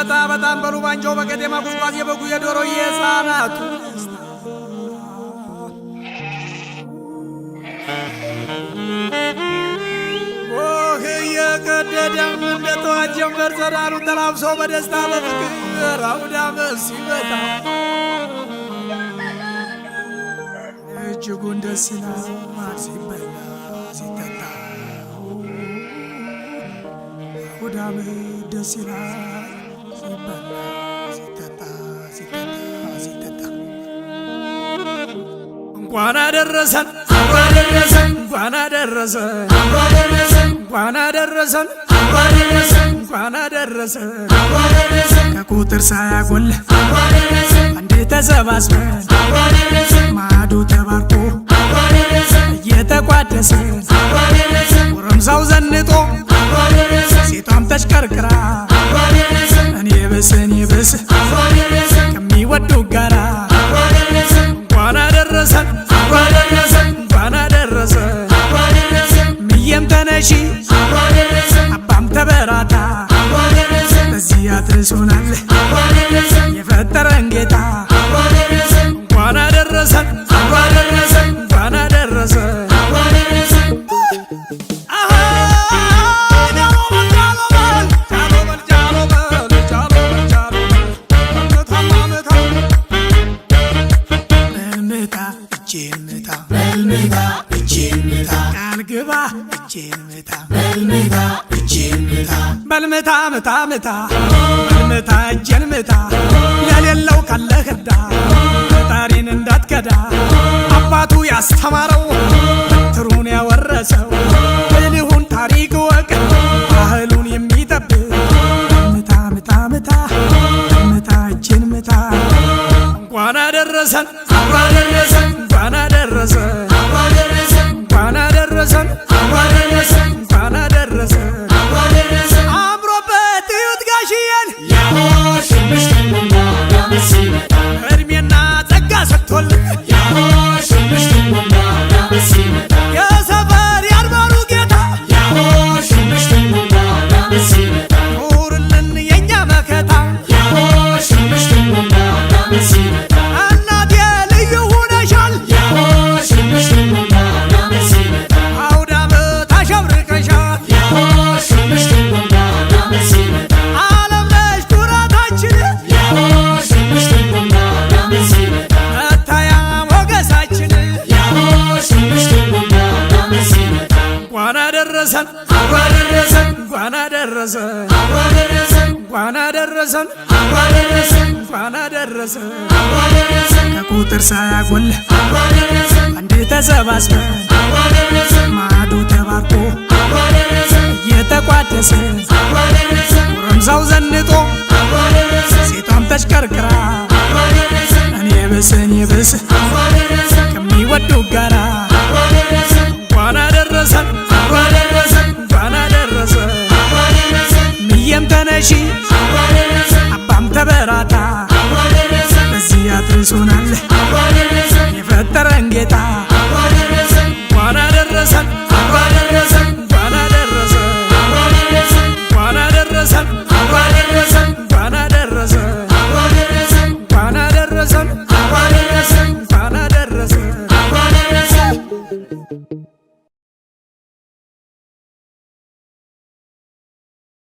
በጣም በሉ ባንጆ በቀጤማ ጉዝጓዝ የበጉ የዶሮ የሕፃናቱ ኦህ የቀደደም እንደተዋት ጀንበር ጸዳሉን ተላብሶ በደስታ በፍቅር አውደ ዓመት ሲመጣ እጅጉን ደስ ይላል ሲበላ ሲጠጣ አውደ ዓመት ደስ ይላል ሲበላ ሲጠጣ እንኳን አደረሰን እንኳን አደረሰን ከቁጥር ሳያጎል አንዴ ተሰባስበን ማዕዱ ተባርኮ እየተቋደሰን ጎረምሳው ዘንጦ ሴቷም ተሽከርክራ እኔ ብስ ከሚወዱ ጋራ እንኳን አደረሰን እንኳን አደረሰን ምየም ተነሺ አባም ተበራታ በዚህ አድርሶናል የፈጠረን ጌታ እንኳን አደረሰን እንኳን አደረሰን በልምታ ምታ በልምታ እጄን ምታ ለሌለው ካለህ እርዳ ፈጣሪን እንዳትከዳ አባቱ ያስተማረው ትሩን ያወረሰው ብልሁን ታሪክ ወቅ ባህሉን የሚጠብቅ ምታ እጄን ምታ እንኳን አደረሰን እንኳን አደረሰን እንኳን አደረሰን እንኳን አደረሰን አምሮበት እዩት ጋሽዬን እድሜና ጸጋ ሰጥቶልን የሰፈር ያድባሩ ጌታ ኑርልን የእኛ መከታ እናቴ ልዩ ሁነሻል አውደ ዓመት አሸብርቀሻል ዓለም ነሽ ኩራታችን መታያ ሞገሳችን እንኳን አደረሰን እንኳን አደረሰን እንኳን አደረሰን ከቁጥር ሳያጎል አንዴ ተሰባስበን ማዕዱ ተባርኮ እየተቋደሰን ጎረምሳው ዘንጦ ሴቷም ተሽከርክራ እኔ ብስ ከሚወዱ ጋራ እንኳን አደረሰን እንኳን አደረሰን ምየም ተነሺ አባም ተበራታ በዚህ አድርሶናል የፈጠረን ጌታ